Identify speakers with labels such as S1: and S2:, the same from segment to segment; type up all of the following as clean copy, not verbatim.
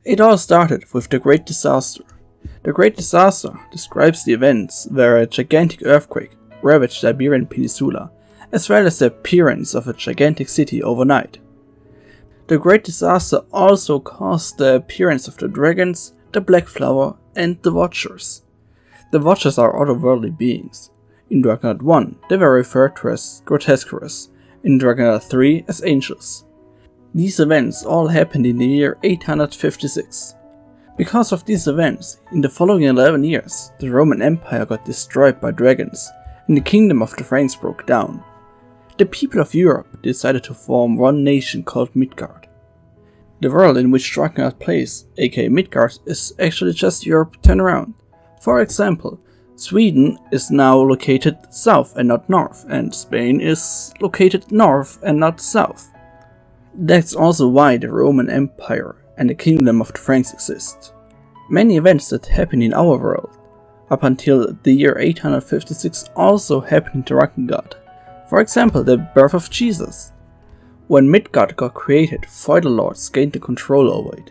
S1: It all started with the Great Disaster. The Great Disaster describes the events where a gigantic earthquake ravaged the Iberian Peninsula, as well as the appearance of a gigantic city overnight. The Great Disaster also caused the appearance of the dragons, the Black Flower, and the Watchers. The Watchers are otherworldly beings. In Drakengard 1, they were referred to as Grotesquers, in Drakengard 3 as angels. These events all happened in the year 856. Because of these events, in the following 11 years, the Roman Empire got destroyed by dragons, and the kingdom of the Franks broke down. The people of Europe decided to form one nation called Midgard. The world in which Drakengard plays, aka Midgard, is actually just Europe turned around. For example, Sweden is now located south and not north, and Spain is located north and not south. That's also why the Roman Empire and the kingdom of the Franks exist. Many events that happen in our world, up until the year 856, also happened in Drakengard. For example, the birth of Jesus. When Midgard got created, feudal lords gained the control over it,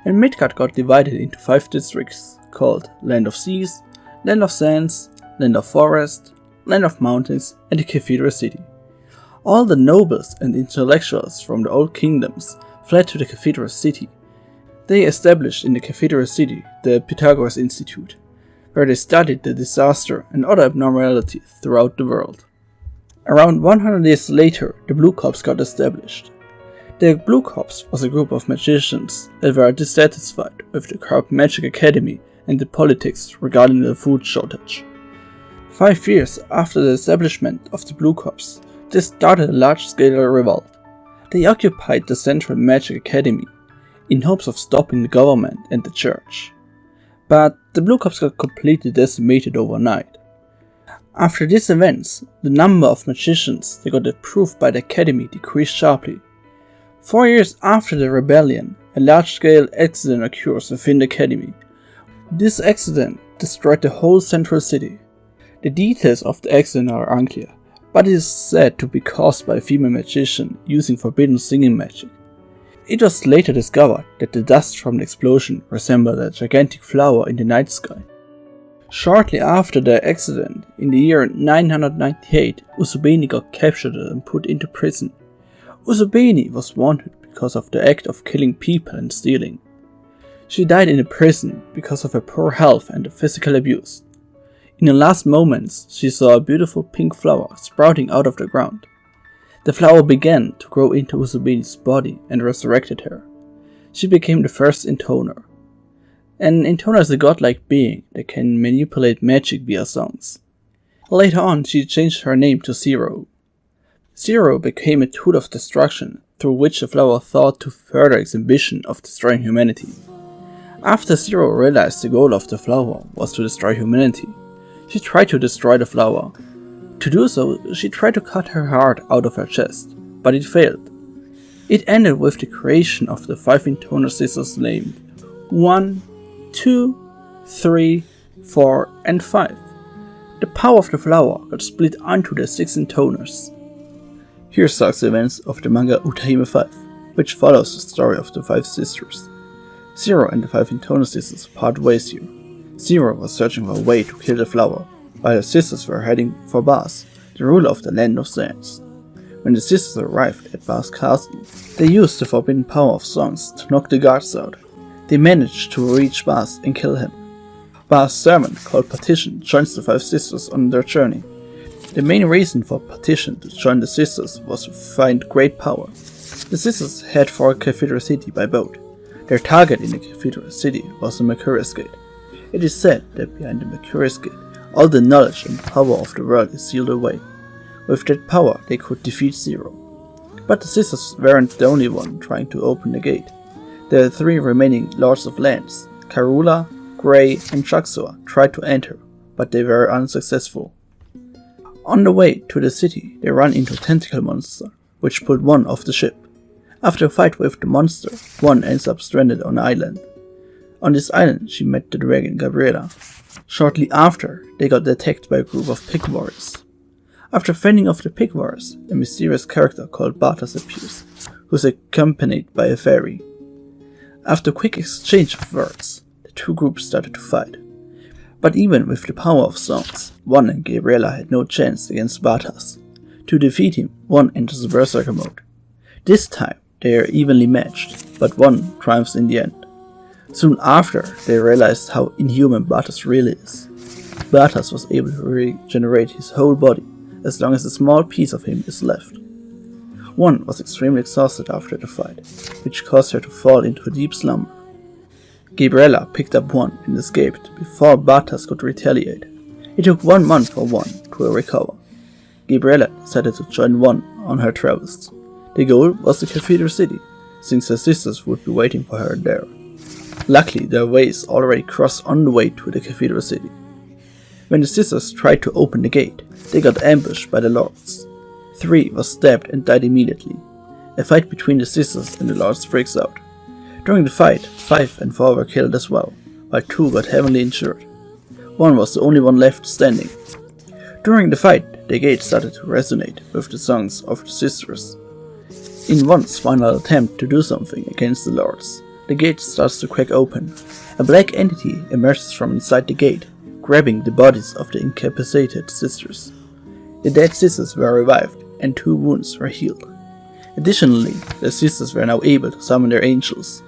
S1: and Midgard got divided into 5 districts called Land of Seas, Land of Sands, Land of Forest, Land of Mountains, and the Cathedral City. All the nobles and intellectuals from the old kingdoms fled to the Cathedral City. They established in the Cathedral City the Pythagoras Institute, where they studied the disaster and other abnormalities throughout the world. Around 100 years later, the Blue Corps got established. The Blue Corps was a group of magicians that were dissatisfied with the corrupt Magic Academy and the politics regarding the food shortage. 5 years after the establishment of the Blue Corps, they started a large-scale revolt. They occupied the Central Magic Academy in hopes of stopping the government and the church. But the Blue Corps got completely decimated overnight. After these events, the number of magicians that got approved by the Academy decreased sharply. 4 years after the rebellion, a large-scale accident occurs within the Academy. This accident destroyed the whole central city. The details of the accident are unclear, but it is said to be caused by a female magician using forbidden singing magic. It was later discovered that the dust from the explosion resembled a gigantic flower in the night sky. Shortly after the accident, in the year 998, Usubeni got captured and put into prison. Usubeni was wanted because of the act of killing people and stealing. She died in the prison because of her poor health and physical abuse. In her last moments, she saw a beautiful pink flower sprouting out of the ground. The flower began to grow into Usubeni's body and resurrected her. She became the first intoner. An intoner is a godlike being that can manipulate magic via songs. Later on, she changed her name to Zero. Zero became a tool of destruction through which the flower thought to further its ambition of destroying humanity. After Zero realized the goal of the flower was to destroy humanity, she tried to destroy the flower. To do so, she tried to cut her heart out of her chest, but it failed. It ended with the creation of the 5 intoner scissors named 1, 2, 3, 4, and 5. The power of the flower got split onto the 6 intoners. Here starts the events of the manga Uta Emi 5, which follows the story of the 5 sisters. Zero and the 5 intoner sisters part ways here. Zero was searching for a way to kill the flower, while the sisters were heading for Bas, the ruler of the Land of Sands. When the sisters arrived at Bas' castle, they used the forbidden power of songs to knock the guards out. They managed to reach Bas and kill him. Bas' servant, called Partition, joins the 5 sisters on their journey. The main reason for Partition to join the sisters was to find great power. The sisters head for Cathedral City by boat. Their target in the Cathedral City was the Mercurius Gate. It is said that behind the Mercurius Gate, all the knowledge and power of the world is sealed away. With that power, they could defeat Zero. But the sisters weren't the only one trying to open the gate. The 3 remaining Lords of Lands, Karula, Grey, and Jaxor, tried to enter, but they were unsuccessful. On the way to the city, they run into a tentacle monster, which pulled one off the ship. After a fight with the monster, one ends up stranded on an island. On this island, she met the dragon Gabriela. Shortly after, they got attacked by a group of pig warriors. After fending off the pig warriors, a mysterious character called Bartas appears, who is accompanied by a fairy. After a quick exchange of words, the two groups started to fight. But even with the power of songs, One and Gabriella had no chance against Bartas. To defeat him, One enters the Berserker mode. This time they are evenly matched, but One triumphs in the end. Soon after, they realized how inhuman Bartas really is. Bartas was able to regenerate his whole body, as long as a small piece of him is left. One was extremely exhausted after the fight, which caused her to fall into a deep slumber. Gabriella picked up One and escaped before Bartas could retaliate. It took 1 month for One to recover. Gabriella decided to join One on her travels. The goal was the Cathedral City, since her sisters would be waiting for her there. Luckily, their ways already crossed on the way to the Cathedral City. When the sisters tried to open the gate, they got ambushed by the lords. 3 was stabbed and died immediately. A fight between the sisters and the lords breaks out. During the fight, 5 and 4 were killed as well, while 2 got heavily injured. 1 was the only one left standing. During the fight, the gate started to resonate with the songs of the sisters. In One's final attempt to do something against the lords, the gate starts to crack open. A black entity emerges from inside the gate, grabbing the bodies of the incapacitated sisters. The dead sisters were revived, and 2 wounds were healed. Additionally, the sisters were now able to summon their angels.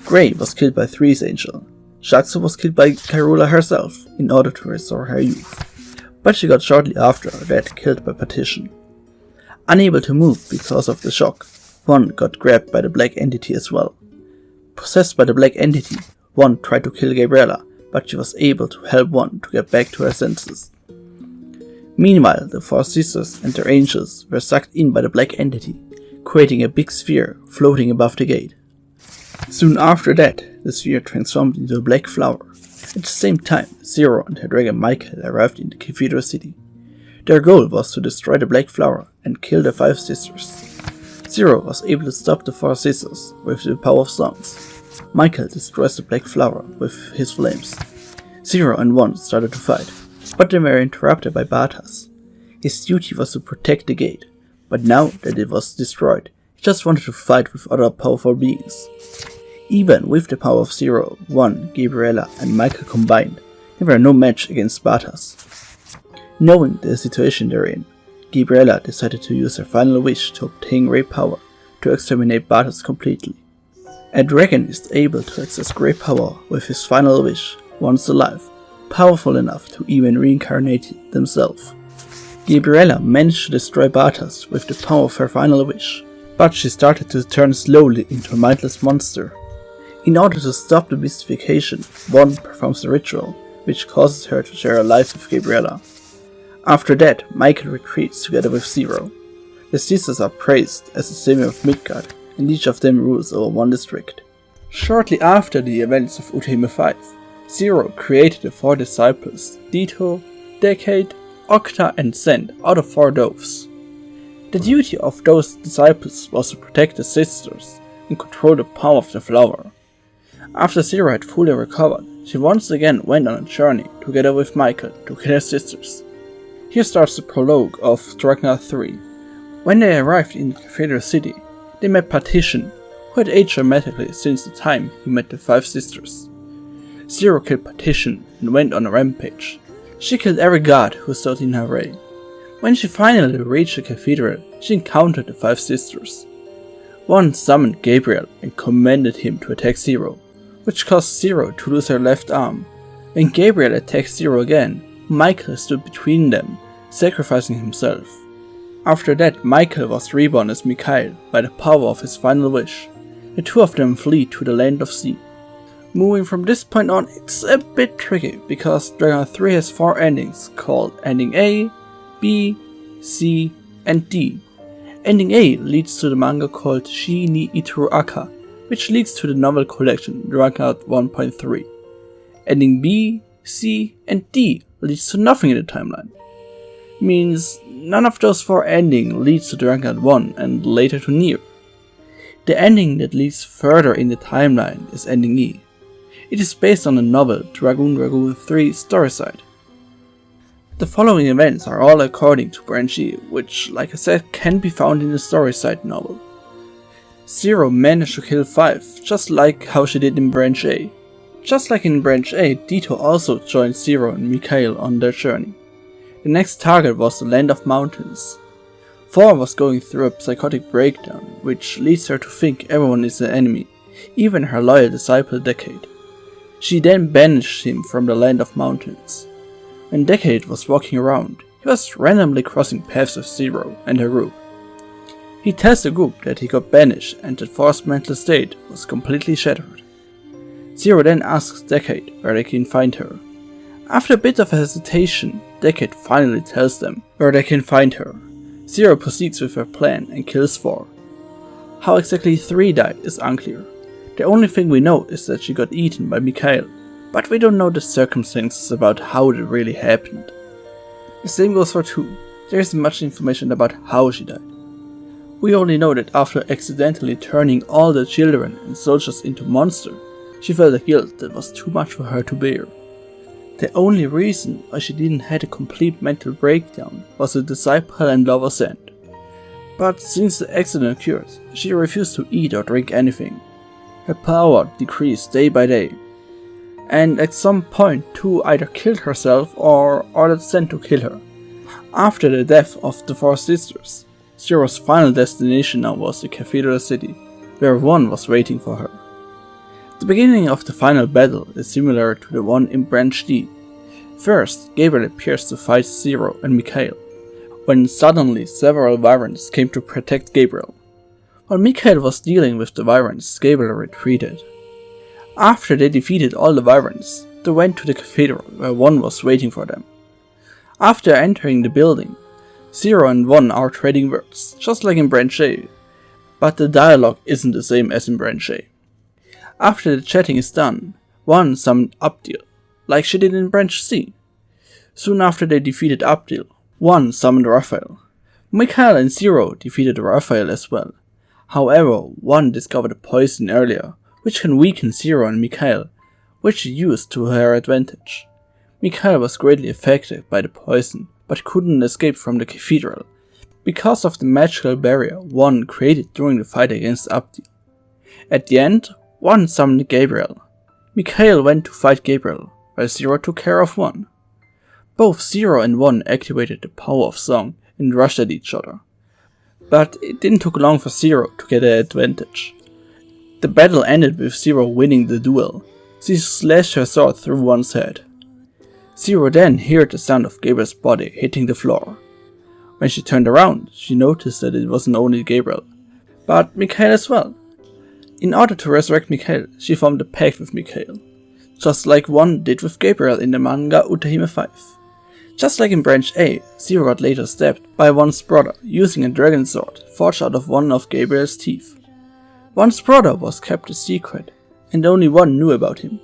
S1: Grey was killed by 3's angel. Shaxu was killed by Karula herself in order to restore her youth, but she got shortly after that killed by Partition. Unable to move because of the shock, One got grabbed by the black entity as well. Possessed by the black entity, One tried to kill Gabriella, but she was able to help One to get back to her senses. Meanwhile, the 4 sisters and their angels were sucked in by the black entity, creating a big sphere floating above the gate. Soon after that, the sphere transformed into a black flower. At the same time, Zero and her dragon Michael arrived in the Cathedral City. Their goal was to destroy the black flower and kill the 5 sisters. Zero was able to stop the 4 sisters with the power of songs. Michael destroys the black flower with his flames. Zero and One started to fight, but they were interrupted by Bartas. His duty was to protect the gate, but now that it was destroyed, he just wanted to fight with other powerful beings. Even with the power of Zero, One, Gabriella and Michael combined, they were no match against Bartas. Knowing the situation they're in, Gabriella decided to use her final wish to obtain great power to exterminate Bartas completely. A dragon is able to access great power with his final wish, once alive, powerful enough to even reincarnate themselves. Gabriella managed to destroy Bartas with the power of her final wish, but she started to turn slowly into a mindless monster. In order to stop the mystification, One performs a ritual, which causes her to share a life with Gabriella. After that, Michael retreats together with Zero. The sisters are praised as the savior of Midgard, and each of them rules over 1 district. Shortly after the events of Uta Emi 5, Zero created the 4 disciples, Dito, Decade, Octa and Zend out of 4 doves. The duty of those disciples was to protect the sisters and control the power of the flower. After Zero had fully recovered, she once again went on a journey together with Michael to kill her sisters. Here starts the prologue of Drakengard 3. When they arrived in the Cathedral City, they met Partition, who had aged dramatically since the time he met the 5 sisters. Zero killed Partition and went on a rampage. She killed every god who stood in her way. When she finally reached the cathedral, she encountered the 5 sisters. One summoned Gabriel and commanded him to attack Zero, which caused Zero to lose her left arm. When Gabriel attacked Zero again, Michael stood between them, sacrificing himself. After that, Michael was reborn as Mikhail by the power of his final wish. The 2 of them flee to the Land of Sea. Moving from this point on, it's a bit tricky, because Drakengard 3 has 4 endings, called Ending A, B, C, and D. Ending A leads to the manga called Shi ni Itoru Aka, which leads to the novel collection Drakengard 1.3. Ending B, C, and D leads to nothing in the timeline. Means none of those 4 endings leads to Drakengard 1 and later to Nier. The ending that leads further in the timeline is Ending E. It is based on the novel Dragoon 3 Storyside. The following events are all according to Branch E, which, like I said, can be found in the Storyside novel. Zero managed to kill 5, just like how she did in Branch A. Just like in Branch A, Dito also joined Zero and Mikhail on their journey. The next target was the Land of Mountains. 4 was going through a psychotic breakdown, which leads her to think everyone is an enemy, even her loyal disciple Decade. She then banished him from the Land of Mountains. When Decade was walking around, he was randomly crossing paths with Zero and her group. He tells the group that he got banished and that 4's mental state was completely shattered. Zero then asks Decade where they can find her. After a bit of hesitation, Decade finally tells them where they can find her. Zero proceeds with her plan and kills 4. How exactly 3 died is unclear. The only thing we know is that she got eaten by Mikhail, but we don't know the circumstances about how it really happened. The same goes for 2. There isn't much information about how she died. We only know that after accidentally turning all the children and soldiers into monsters, she felt a guilt that was too much for her to bear. The only reason why she didn't have a complete mental breakdown was the disciple and lover Sand. But since the accident occurred, she refused to eat or drink anything. Her power decreased day by day, and at some point 2 either killed herself or ordered Sand to kill her. After the death of the 4 sisters, Zero's final destination now was the Cathedral City, where 1 was waiting for her. The beginning of the final battle is similar to the one in Branch D. First, Gabriel appears to fight Zero and Mikhail, when suddenly several Vyrants came to protect Gabriel. While Mikhail was dealing with the Vyrants, Gabriel retreated. After they defeated all the Vyrants, they went to the Cathedral, where 1 was waiting for them. After entering the building, Zero and 1 are trading words, just like in Branch A, but the dialogue isn't the same as in Branch A. After the chatting is done, 1 summoned Abdil, like she did in Branch C. Soon after they defeated Abdil, 1 summoned Raphael. Mikhail and Zero defeated Raphael as well. However, 1 discovered a poison earlier, which can weaken Zero and Mikhail, which she used to her advantage. Mikhail was greatly affected by the poison, but couldn't escape from the cathedral, because of the magical barrier 1 created during the fight against Abdil. At the end, 1 summoned Gabriel. Mikhail went to fight Gabriel, while Zero took care of 1. Both Zero and 1 activated the power of song and rushed at each other. But it didn't take long for Zero to get an advantage. The battle ended with Zero winning the duel. She slashed her sword through 1's head. Zero then heard the sound of Gabriel's body hitting the floor. When she turned around, she noticed that it wasn't only Gabriel, but Mikhail as well. In order to resurrect Mikhail, she formed a pact with Mikhail, just like 1 did with Gabriel in the manga Uta Emi 5. Just like in Branch A, Zero got later stabbed by 1's brother using a dragon sword forged out of 1 of Gabriel's teeth. 1's brother was kept a secret, and only 1 knew about him.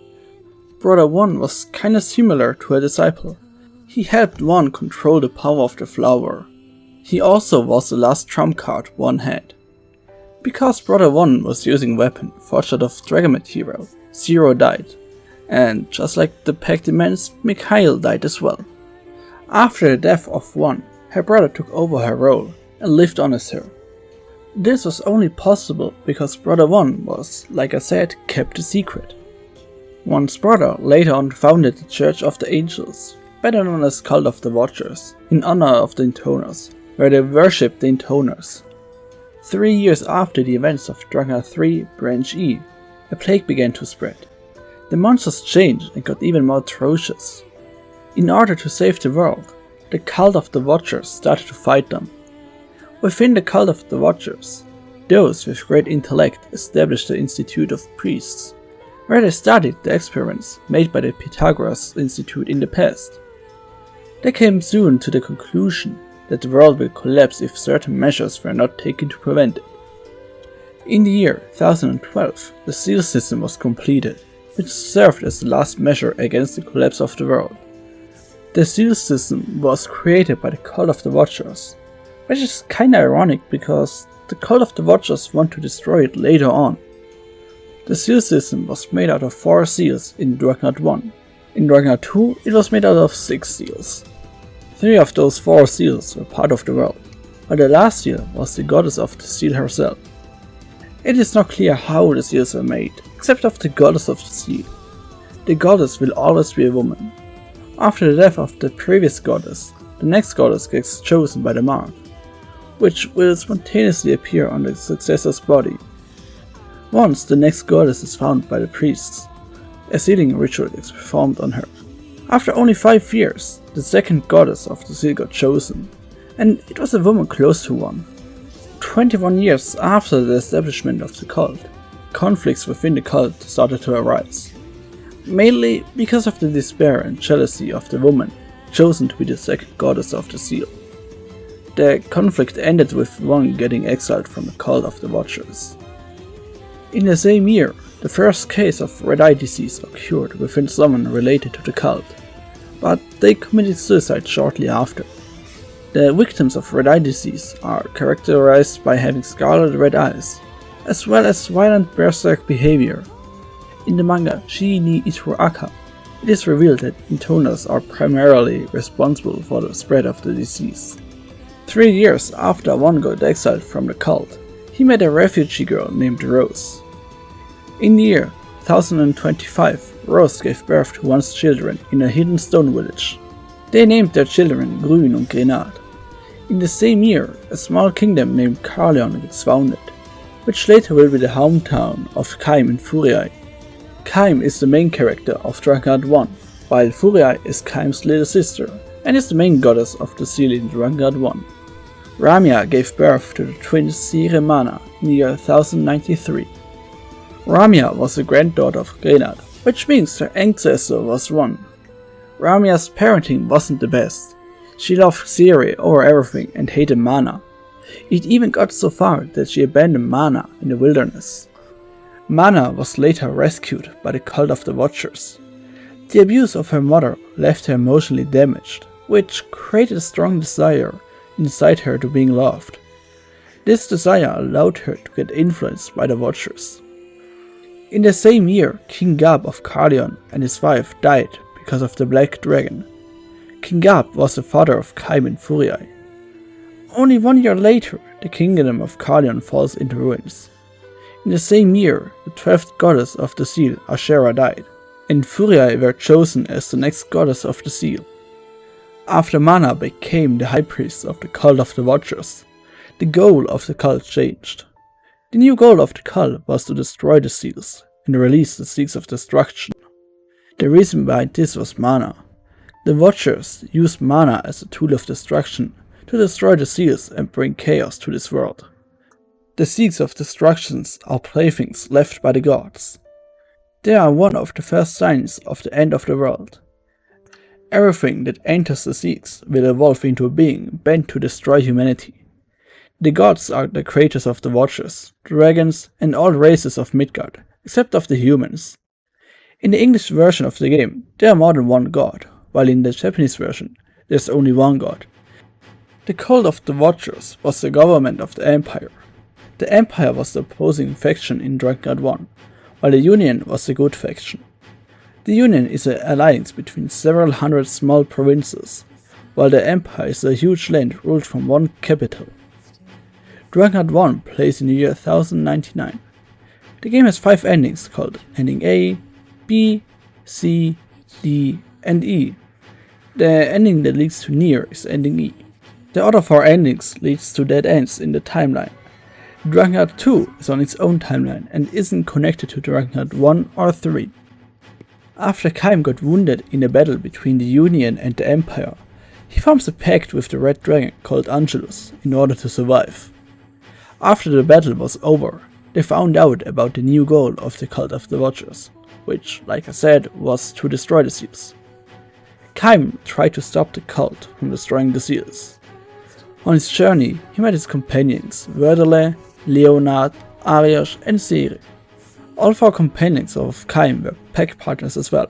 S1: Brother 1 was kinda similar to a disciple. He helped 1 control the power of the flower. He also was the last trump card 1 had. Because Brother 1 was using weapon forged out of dragon material, Zero died, and just like the pact demands, Mikhail died as well. After the death of 1, her brother took over her role and lived on as her. This was only possible because Brother 1 was, like I said, kept a secret. 1's brother later on founded the Church of the Angels, better known as Cult of the Watchers, in honor of the Intoners, where they worshipped the Intoners. 3 years after the events of Drakengard 3 Branch E, a plague began to spread. The monsters changed and got even more atrocious. In order to save the world, the Cult of the Watchers started to fight them. Within the Cult of the Watchers, those with great intellect established the Institute of Priests, where they studied the experiments made by the Pythagoras Institute in the past. They came soon to the conclusion that the world will collapse if certain measures were not taken to prevent it. In the year 1012, the seal system was completed, which served as the last measure against the collapse of the world. The seal system was created by the Cult of the Watchers, which is kinda ironic because the Cult of the Watchers want to destroy it later on. The seal system was made out of 4 seals in Drakengard 1. In Drakengard 2, it was made out of 6 seals. 3 of those 4 seals were part of the world, while the last seal was the goddess of the seal herself. It is not clear how the seals are made, except of the goddess of the seal. The goddess will always be a woman. After the death of the previous goddess, the next goddess gets chosen by the mark, which will spontaneously appear on the successor's body. Once the next goddess is found by the priests, a sealing ritual is performed on her. After only 5 years, the second goddess of the seal got chosen, and it was a woman close to one. 21 years after the establishment of the cult, conflicts within the cult started to arise, mainly because of the despair and jealousy of the woman chosen to be the second goddess of the seal. The conflict ended with one getting exiled from the cult of the Watchers. In the same year, the first case of red-eye disease occurred within someone related to the cult, but they committed suicide shortly after. The victims of red-eye disease are characterized by having scarlet red eyes, as well as violent berserk behavior. In the manga Shi ni Itoaka, it is revealed that intoners are primarily responsible for the spread of the disease. 3 years after one got exiled from the cult, he met a refugee girl named Rose. In the year 1025, Rose gave birth to one's children in a hidden stone village. They named their children Grün and Grenade. In the same year, a small kingdom named Carleon gets founded, which later will be the hometown of Kainè in Furiae. Kainè is the main character of Drakengard 1, while Furiae is Kainè's little sister and is the main goddess of the seal in Drakengard 1. Ramia gave birth to the twins Sire Mana in the year 1093. Ramia was the granddaughter of Grenade, which means her ancestor was one. Ramia's parenting wasn't the best. She loved Sire over everything and hated Mana. It even got so far that she abandoned Mana in the wilderness. Mana was later rescued by the cult of the Watchers. The abuse of her mother left her emotionally damaged, which created a strong desire inside her to being loved. This desire allowed her to get influenced by the Watchers. In the same year, King Garb of Carleon and his wife died because of the Black Dragon. King Garb was the father of Kainè in Furiae. Only 1 year later, the kingdom of Carleon falls into ruins. In the same year, the 12th goddess of the seal, YoRHa, died, and Furiae were chosen as the next goddess of the seal. After Mana became the high priest of the cult of the Watchers, the goal of the cult changed. The new goal of the cult was to destroy the seals and release the seeds of destruction. The reason behind this was Mana. The Watchers used Mana as a tool of destruction to destroy the seals and bring chaos to this world. The seeds of destructions are playthings left by the gods. They are one of the first signs of the end of the world. Everything that enters the seeds will evolve into a being bent to destroy humanity. The gods are the creators of the Watchers, dragons, and all races of Midgard, except of the humans. In the English version of the game, there are more than one god, while in the Japanese version, there's only one god. The cult of the Watchers was the government of the Empire. The Empire was the opposing faction in Drakengard 1, while the Union was the good faction. The Union is an alliance between several hundred small provinces, while the Empire is a huge land ruled from one capital. Drakengard 1 plays in the year 1099. The game has 5 endings called Ending A, B, C, D, and E. The ending that leads to Nier is Ending E. The other 4 endings leads to dead ends in the timeline. Drakengard 2 is on its own timeline and isn't connected to Drakengard 1 or 3. After Kainè got wounded in a battle between the Union and the Empire, he forms a pact with the Red Dragon called Angelus in order to survive. After the battle was over, they found out about the new goal of the cult of the Watchers, which, like I said, was to destroy the seals. Kainè tried to stop the cult from destroying the seals. On his journey, he met his companions YoRHa, Leonard, Arios, and Sire. All 4 companions of Kainè were pact partners as well.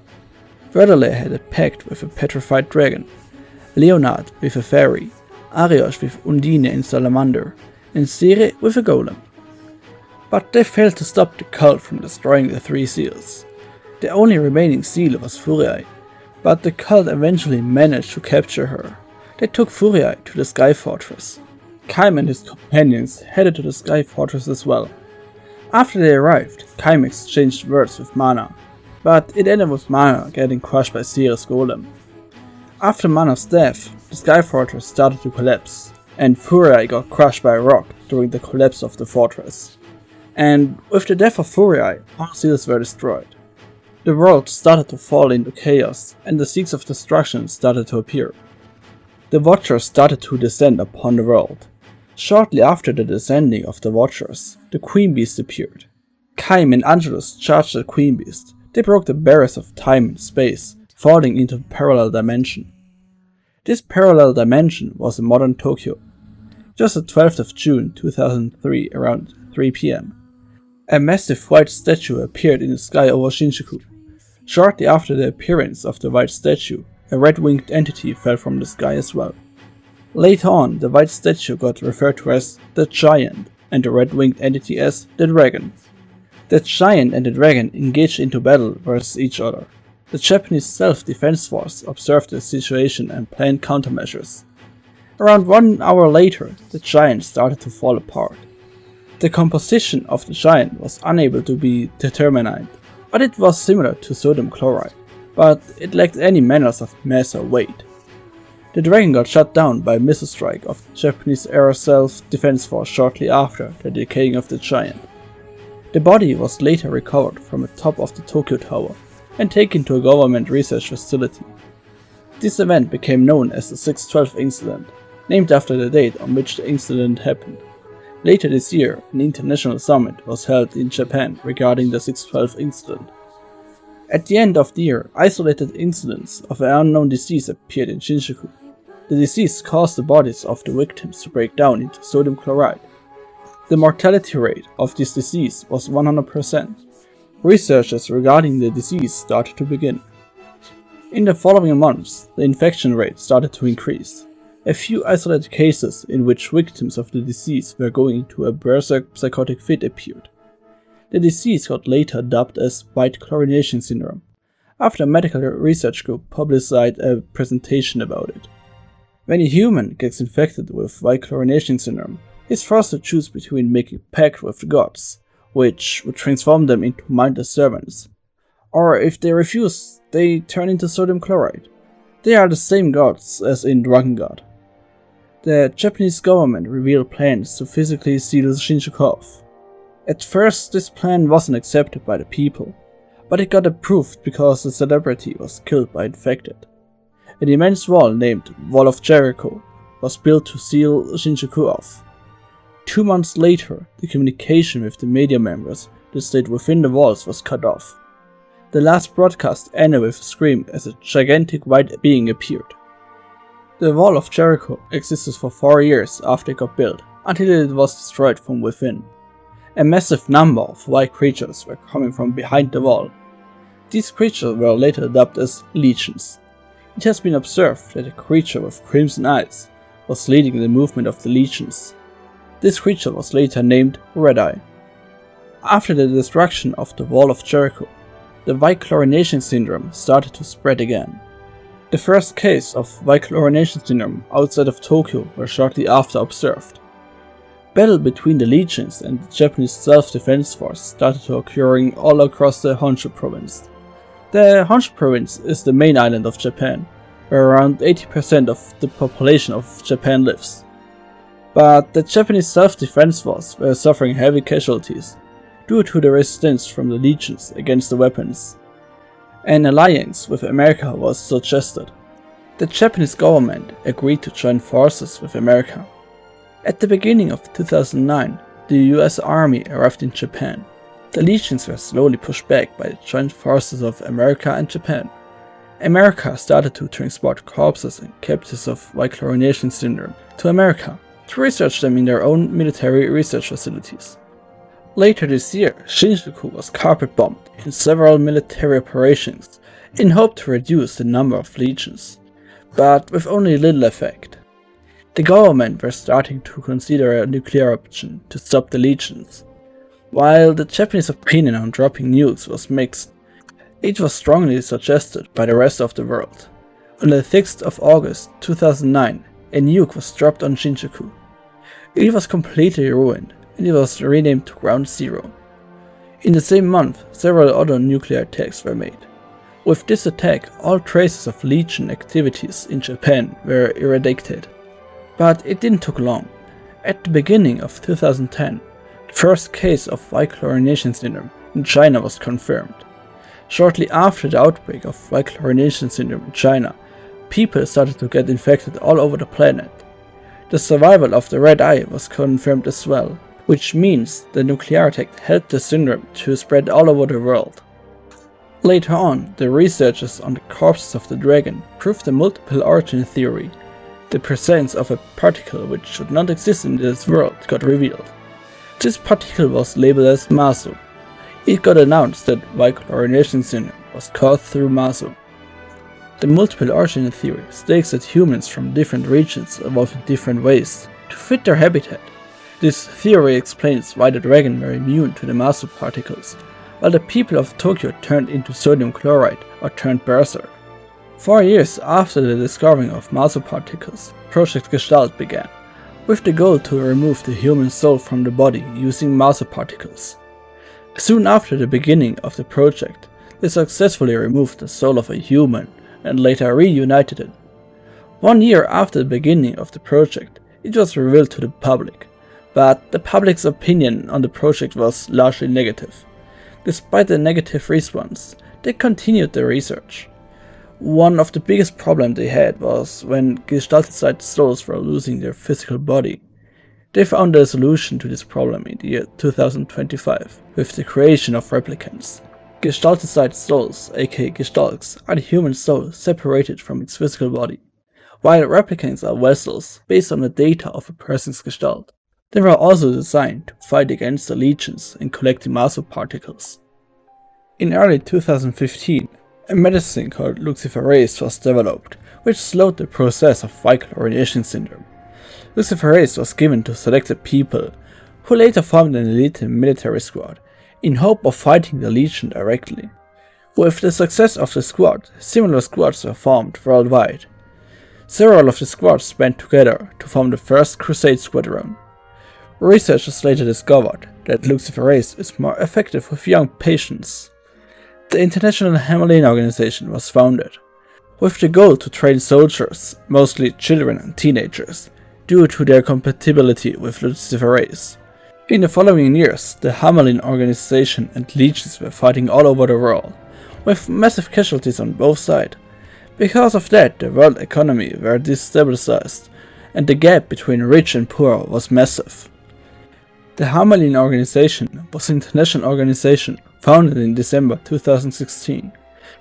S1: YoRHa had a pact with a petrified dragon, Leonard with a fairy, Arios with Undine and Salamander, and Sire with a golem. But they failed to stop the cult from destroying the 3 seals. The only remaining seal was Furiae, but the cult eventually managed to capture her. They took Furiae to the Sky Fortress. Kainè and his companions headed to the Sky Fortress as well. After they arrived, Kainè exchanged words with Mana, but it ended with Mana getting crushed by Ceres' golem. After Mana's death, the Sky Fortress started to collapse, and Furiae got crushed by a rock during the collapse of the fortress. And with the death of Furiae, all seals were destroyed. The world started to fall into chaos, and the seeds of destruction started to appear. The Watchers started to descend upon the world. Shortly after the descending of the Watchers, the Queen Beast appeared. Kainè and Angelus charged the Queen Beast. They broke the barriers of time and space, falling into a parallel dimension. This parallel dimension was in modern Tokyo. Just the 12th of June 2003 around 3 PM. A massive white statue appeared in the sky over Shinjuku. Shortly after the appearance of the white statue, a red-winged entity fell from the sky as well. Later on, the white statue got referred to as the Giant, and the red-winged entity as the Dragon. The Giant and the Dragon engaged into battle versus each other. The Japanese Self-Defense Force observed the situation and planned countermeasures. Around 1 hour later, the Giant started to fall apart. The composition of the Giant was unable to be determined, but it was similar to sodium chloride, but it lacked any manners of mass or weight. The Dragon got shot down by a missile strike of the Japanese Air Self-Defense Force shortly after the decaying of the Giant. The body was later recovered from the top of the Tokyo Tower and taken to a government research facility. This event became known as the 6/12 incident, named after the date on which the incident happened. Later this year, an international summit was held in Japan regarding the 6/12 incident. At the end of the year, isolated incidents of an unknown disease appeared in Shinjuku. The disease caused the bodies of the victims to break down into sodium chloride. The mortality rate of this disease was 100%. Researches regarding the disease started to begin. In the following months, the infection rate started to increase. A few isolated cases in which victims of the disease were going into a berserk psychotic fit appeared. The disease got later dubbed as white chlorination syndrome, after a medical research group publicized a presentation about it. When a human gets infected with white chlorination syndrome, he's forced to choose between making a pact with the gods, which would transform them into mindless servants, or if they refuse, they turn into sodium chloride. They are the same gods as in Drakengard. The Japanese government revealed plans to physically seal Shinjuku off. At first, this plan wasn't accepted by the people, but it got approved because the celebrity was killed by infected. An immense wall named Wall of Jericho was built to seal Shinjuku off. 2 months later, the communication with the media members that stayed within the walls was cut off. The last broadcast ended with a scream as a gigantic white being appeared. The Wall of Jericho existed for 4 years after it got built, until it was destroyed from within. A massive number of white creatures were coming from behind the wall. These creatures were later dubbed as legions. It has been observed that a creature with crimson eyes was leading the movement of the legions. This creature was later named Red Eye. After the destruction of the Wall of Jericho, the white chlorination syndrome started to spread again. The first case of white chlorination syndrome outside of Tokyo were shortly after observed. Battle between the legions and the Japanese Self-Defense Force started occurring all across the Honshu province. The Honshu province is the main island of Japan, where around 80% of the population of Japan lives. But the Japanese Self-Defense Force were suffering heavy casualties due to the resistance from the legions against the weapons. An alliance with America was suggested. The Japanese government agreed to join forces with America. At the beginning of 2009, the US Army arrived in Japan. The legions were slowly pushed back by the joint forces of America and Japan. America started to transport corpses and captives of white chlorination syndrome to America to research them in their own military research facilities. Later this year, Shinjuku was carpet bombed in several military operations in hope to reduce the number of legions, but with only little effect. The government were starting to consider a nuclear option to stop the legions. While the Japanese opinion on dropping nukes was mixed, it was strongly suggested by the rest of the world. On the 6th of August 2009, a nuke was dropped on Shinjuku. It was completely ruined, and it was renamed to Ground Zero. In the same month, several other nuclear attacks were made. With this attack, all traces of Legion activities in Japan were eradicated. But it didn't take long. At the beginning of 2010, the first case of Y-chlorination syndrome in China was confirmed. Shortly after the outbreak of Y-chlorination syndrome in China, people started to get infected all over the planet. The survival of the red eye was confirmed as well, which means the nuclear attack helped the syndrome to spread all over the world. Later on, the researchers on the corpses of the dragon proved the multiple origin theory. The presence of a particle which should not exist in this world got revealed. This particle was labeled as Maso. It got announced that Y-chlorination syndrome was caused through Maso. The multiple origin theory states that humans from different regions evolved in different ways to fit their habitat. This theory explains why the dragon were immune to the Maso particles, while the people of Tokyo turned into sodium chloride or turned berserk. 4 years after the discovering of Maso particles, Project Gestalt began, with the goal to remove the human soul from the body using Maso particles. Soon after the beginning of the project, they successfully removed the soul of a human and later reunited it. 1 year after the beginning of the project, it was revealed to the public, but the public's opinion on the project was largely negative. Despite the negative response, they continued the research. One of the biggest problems they had was when Gestalticide souls were losing their physical body. They found a solution to this problem in the year 2025 with the creation of Replicants. Gestalticide souls, aka Gestalts, are the human soul separated from its physical body, while Replicants are vessels based on the data of a person's Gestalt. They were also designed to fight against the legions and collect the Maso particles. In early 2015, a medicine called luciferase was developed, which slowed the process of Y-chlorination syndrome. Luciferase was given to selected people, who later formed an elite military squad, in hope of fighting the Legion directly. With the success of the squad, similar squads were formed worldwide. Several of the squads band together to form the first Crusade Squadron. Researchers later discovered that luciferase is more effective with young patients. The International Hemoline Organization was founded, with the goal to train soldiers, mostly children and teenagers, due to their compatibility with luciferase. In the following years, the Hemoline Organization and legions were fighting all over the world, with massive casualties on both sides. Because of that, the world economy were destabilized, and the gap between rich and poor was massive. The Hemoline Organization was an international organization founded in December 2016.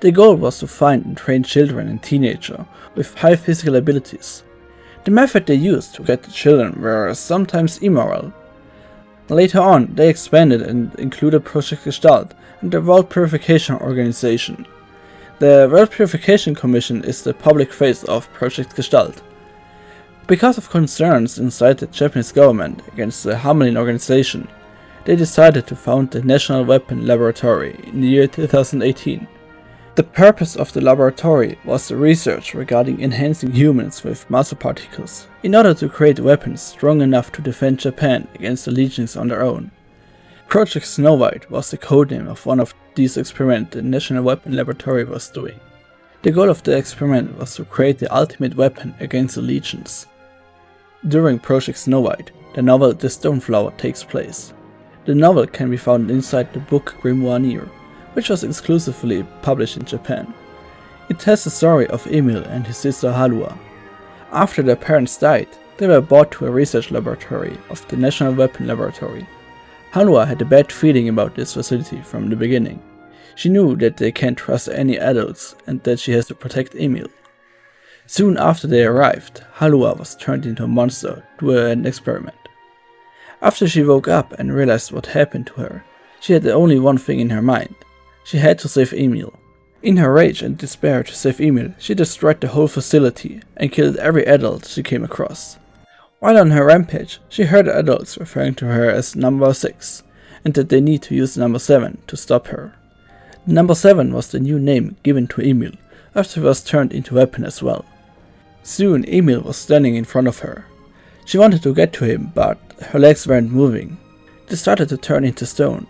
S1: The goal was to find and train children and teenagers with high physical abilities. The method they used to get the children were sometimes immoral. Later on, they expanded and included Project Gestalt and the World Purification Organization. The World Purification Commission is the public face of Project Gestalt. Because of concerns inside the Japanese government against the Hemoline Organization, they decided to found the National Weapon Laboratory in the year 2018. The purpose of the laboratory was the research regarding enhancing humans with Maso particles in order to create weapons strong enough to defend Japan against the legions on their own. Project Snow White was the codename of one of these experiments the National Weapon Laboratory was doing. The goal of the experiment was to create the ultimate weapon against the legions. During Project Snow White, the novel The Stone Flower takes place. The novel can be found inside the book Grimoire Nier, which was exclusively published in Japan. It tells the story of Emil and his sister Halua. After their parents died, they were brought to a research laboratory of the National Weapon Laboratory. Halua had a bad feeling about this facility from the beginning. She knew that they can't trust any adults and that she has to protect Emil. Soon after they arrived, Halua was turned into a monster through an experiment. After she woke up and realized what happened to her, she had only one thing in her mind. She had to save Emil. In her rage and despair to save Emil, she destroyed the whole facility and killed every adult she came across. While on her rampage, she heard adults referring to her as Number 6, and that they need to use Number 7 to stop her. Number 7 was the new name given to Emil, after he was turned into a weapon as well. Soon Emil was standing in front of her. She wanted to get to him, but her legs weren't moving. They started to turn into stone.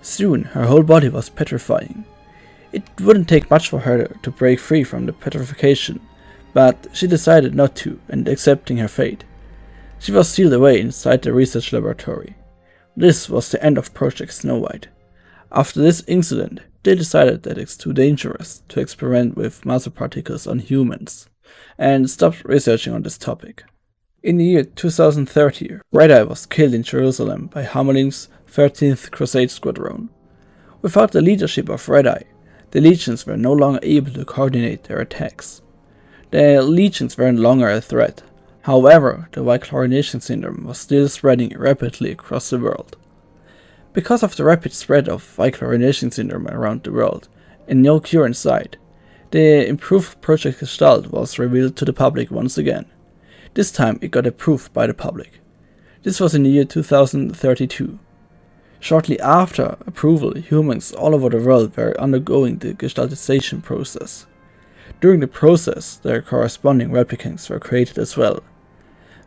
S1: Soon her whole body was petrifying. It wouldn't take much for her to break free from the petrification, but she decided not to, and accepting her fate. She was sealed away inside the research laboratory. This was the end of Project Snow White. After this incident, they decided that it's too dangerous to experiment with matter particles on humans, and stopped researching on this topic. In the year 2030, YoRHa was killed in Jerusalem by Hameling's 13th Crusade Squadron. Without the leadership of YoRHa, the legions were no longer able to coordinate their attacks. The legions were no longer a threat. However, the Y-chlorination syndrome was still spreading rapidly across the world. Because of the rapid spread of Y-chlorination syndrome around the world, and no cure in sight, the improved Project Gestalt was revealed to the public once again. This time it got approved by the public. This was in the year 2032. Shortly after approval, humans all over the world were undergoing the gestaltization process. During the process, their corresponding replicants were created as well.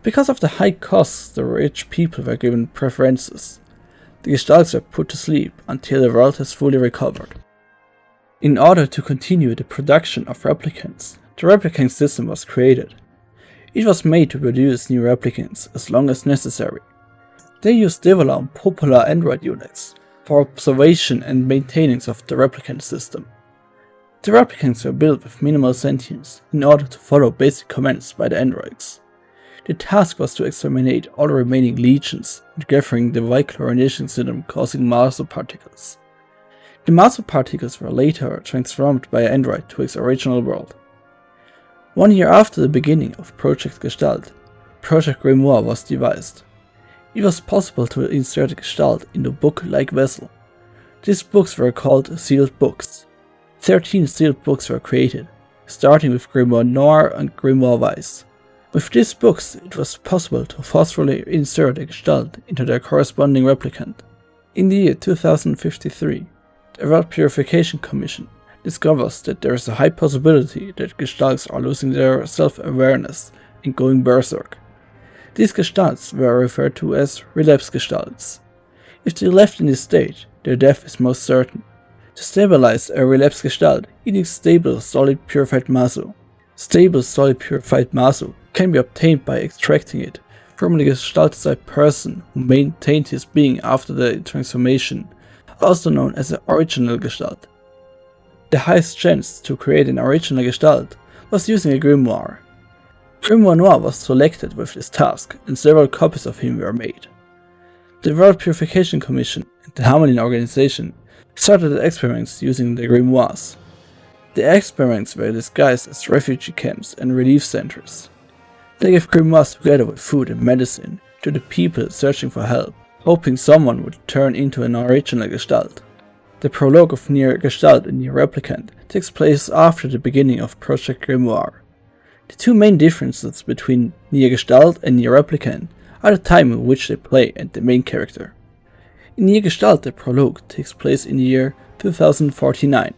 S1: Because of the high costs, the rich people were given preferences. The gestalts were put to sleep until the world has fully recovered. In order to continue the production of replicants, the replicant system was created. It was made to produce new replicants as long as necessary. They used developed popular Android units for observation and maintenance of the replicant system. The replicants were built with minimal sentience in order to follow basic commands by the androids. The task was to exterminate all the remaining legions and gathering the Y-chlorination syndrome causing matter particles. The matter particles were later transformed by an android to its original world. 1 year after the beginning of Project Gestalt, Project Grimoire was devised. It was possible to insert Gestalt into a book-like vessel. These books were called sealed books. 13 sealed books were created, starting with Grimoire Noir and Grimoire Weiss. With these books, it was possible to forcefully insert a Gestalt into their corresponding replicant. In the year 2053, the World Purification Commission discovers that there is a high possibility that Gestalts are losing their self-awareness and going berserk. These Gestalts were referred to as relapse Gestalts. If they left in this state, their death is most certain. To stabilize a relapse Gestalt, it needs stable solid purified masu. Stable solid purified masu can be obtained by extracting it from the Gestaltized person who maintained his being after the transformation, also known as the original Gestalt. The highest chance to create an original Gestalt was using a Grimoire. Grimoire Noir was selected with this task, and several copies of him were made. The World Purification Commission and the Hamelin organization started experiments using the Grimoires. The experiments were disguised as refugee camps and relief centers. They gave Grimoires together with food and medicine to the people searching for help, hoping someone would turn into an original Gestalt. The prologue of Nier Gestalt and Nier Replicant takes place after the beginning of Project Grimoire. The two main differences between Nier Gestalt and Nier Replicant are the time in which they play and the main character. In Nier Gestalt, the prologue takes place in the year 2049,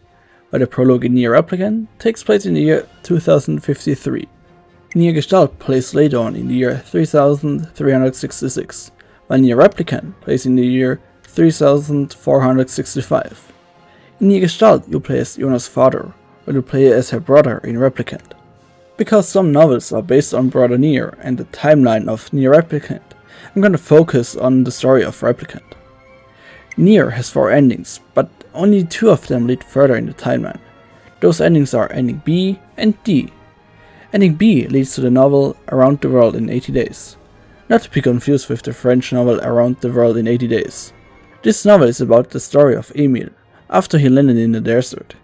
S1: while the prologue in Nier Replicant takes place in the year 2053. Nier Gestalt plays later on in the year 3366, while Nier Replicant plays in the year 3465. In Nier Gestalt, you play as Yona's father, while you play as her brother in Replicant. Because some novels are based on Brother Nier and the timeline of Nier Replicant, I'm going to focus on the story of Replicant. Nier has 4 endings, but only 2 of them lead further in the timeline. Those endings are Ending B and D. Ending B leads to the novel Around the World in 80 Days, not to be confused with the French novel Around the World in 80 Days. This novel is about the story of Emil after he landed in the desert.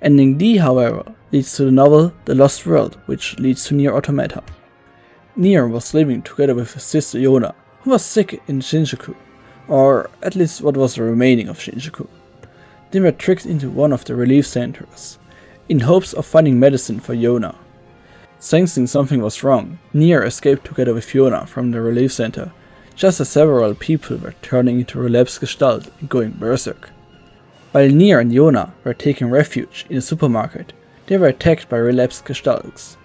S1: Ending D, however, leads to the novel The Lost World, which leads to Nier Automata. Nier was living together with his sister Yona, who was sick in Shinjuku, or at least what was remaining of Shinjuku. They were tricked into one of the relief centers, in hopes of finding medicine for Yona. Sensing something was wrong, Nier escaped together with Yona from the relief center, just as several people were turning into relapsed Gestalt and going berserk. While Nier and Yona were taking refuge in a supermarket, they were attacked by relapsed Gestalts.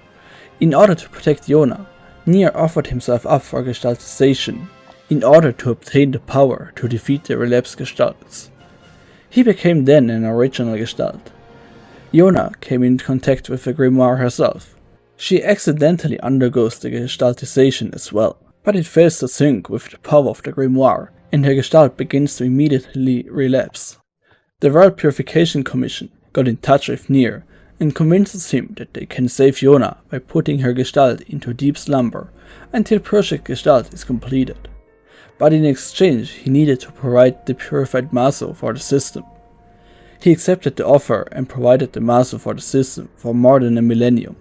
S1: In order to protect Yona, Nier offered himself up for Gestaltization, in order to obtain the power to defeat the relapsed Gestalts. He became then an original Gestalt. YoRHa came in contact with the grimoire herself. She accidentally undergoes the gestaltization as well, but it fails to sync with the power of the grimoire, and her Gestalt begins to immediately relapse. The World Purification Commission got in touch with Nier and convinces him that they can save YoRHa by putting her Gestalt into deep slumber until Project Gestalt is completed. But in exchange he needed to provide the purified Maso for the system. He accepted the offer and provided the Maso for the system for more than a millennium.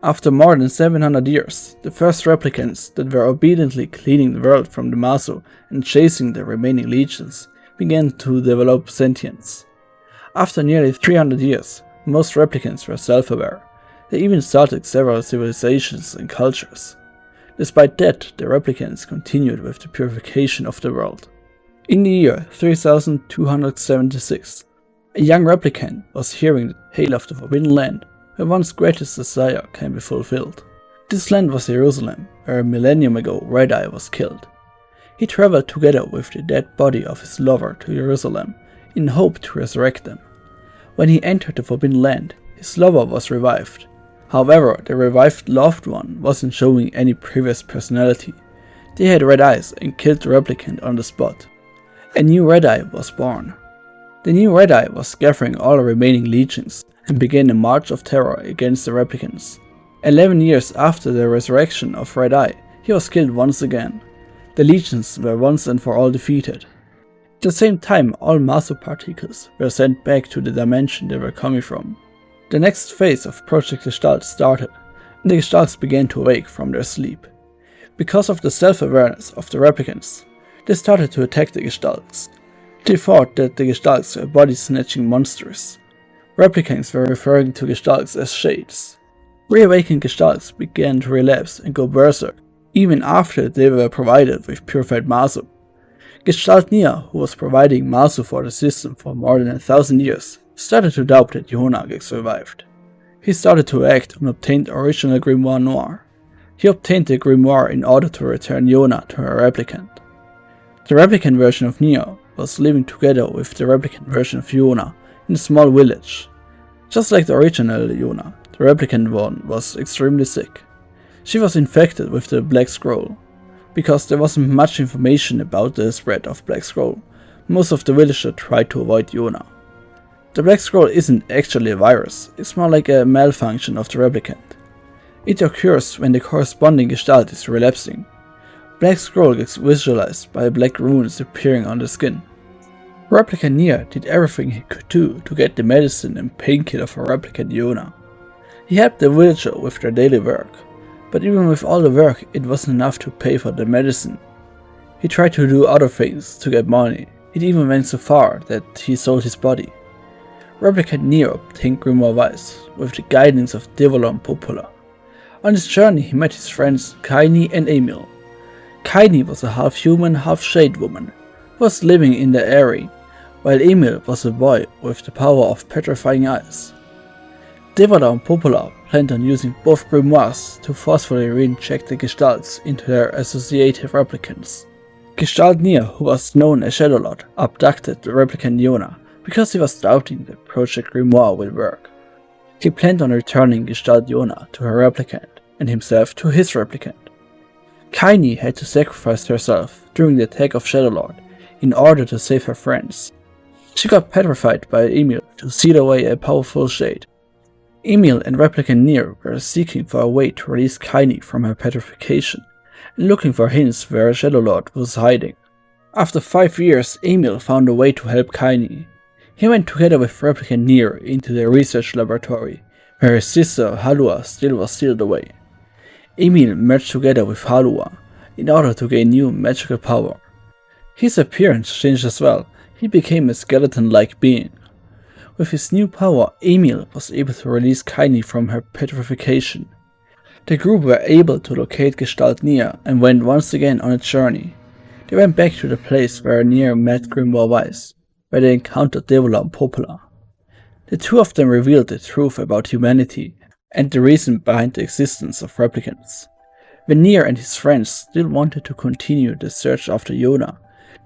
S1: After more than 700 years, the first replicants that were obediently cleaning the world from the Maso and chasing the remaining legions began to develop sentience. After nearly 300 years, most replicants were self-aware. They even started several civilizations and cultures. Despite that, the replicants continued with the purification of the world. In the year 3276, a young replicant was hearing the tale of the Forbidden Land, where one's greatest desire can be fulfilled. This land was Jerusalem, where a millennium ago YoRHa was killed. He traveled together with the dead body of his lover to Jerusalem, in hope to resurrect them. When he entered the Forbidden Land, his lover was revived. However, the revived loved one wasn't showing any previous personality. They had red eyes and killed the replicant on the spot. A new YoRHa was born. The new YoRHa was gathering all the remaining legions and began a march of terror against the replicants. 11 years after the resurrection of YoRHa, he was killed once again. The legions were once and for all defeated. At the same time, all Maso particles were sent back to the dimension they were coming from. The next phase of Project Gestalt started, and the Gestalts began to awake from their sleep. Because of the self-awareness of the replicants, they started to attack the Gestalts. They thought that the Gestalts were body-snatching monsters. Replicants were referring to Gestalts as shades. Reawakened Gestalts began to relapse and go berserk, even after they were provided with purified Maso. Gestalt Nier, who was providing Maso for the system for more than 1,000 years, started to doubt that YoRHa gets revived. He started to act on obtained original grimoire noir. He obtained the grimoire in order to return YoRHa to her replicant. The replicant version of Nier was living together with the replicant version of YoRHa in a small village. Just like the original YoRHa, the replicant one was extremely sick. She was infected with the Black Scroll. Because there wasn't much information about the spread of Black Scroll, most of the villagers tried to avoid YoRHa. The Black Scroll isn't actually a virus, it's more like a malfunction of the replicant. It occurs when the corresponding Gestalt is relapsing. Black Scroll gets visualized by black runes appearing on the skin. Replicant Nier did everything he could do to get the medicine and painkiller for replicant YoRHa. He helped the villager with their daily work, but even with all the work it wasn't enough to pay for the medicine. He tried to do other things to get money. It even went so far that he sold his body. Replicant Nier obtained Grimoire Weiss with the guidance of Devolon Popola. On his journey he met his friends Kainè and Emil. Kainè was a half-human, half-shade woman who was living in the area, while Emil was a boy with the power of petrifying eyes. Devolon Popola planned on using both grimoires to forcefully reinject the Gestalts into their associative replicants. Gestalt Nier, who was known as Shadowlord, abducted the replicant YoRHa because he was doubting the Project Grimoire will work. He planned on returning Gestalt YoRHa to her replicant and himself to his replicant. Kainè had to sacrifice herself during the attack of Shadowlord in order to save her friends. She got petrified by Emil to seal away a powerful shade. Emil and replicant Nier were seeking for a way to release Kainè from her petrification and looking for hints where Shadowlord was hiding. After 5 years, Emil found a way to help Kainè. He went together with replicant Nier into the research laboratory, where his sister YoRHa still was sealed away. Emil merged together with YoRHa in order to gain new magical power. His appearance changed as well. He became a skeleton-like being. With his new power, Emil was able to release Kainè from her petrification. The group were able to locate Gestalt Nier and went once again on a journey. They went back to the place where Nier met Grimoire Weiss, where they encountered Devolon Popola. The two of them revealed the truth about humanity and the reason behind the existence of replicants. When Nier and his friends still wanted to continue the search after YoRHa,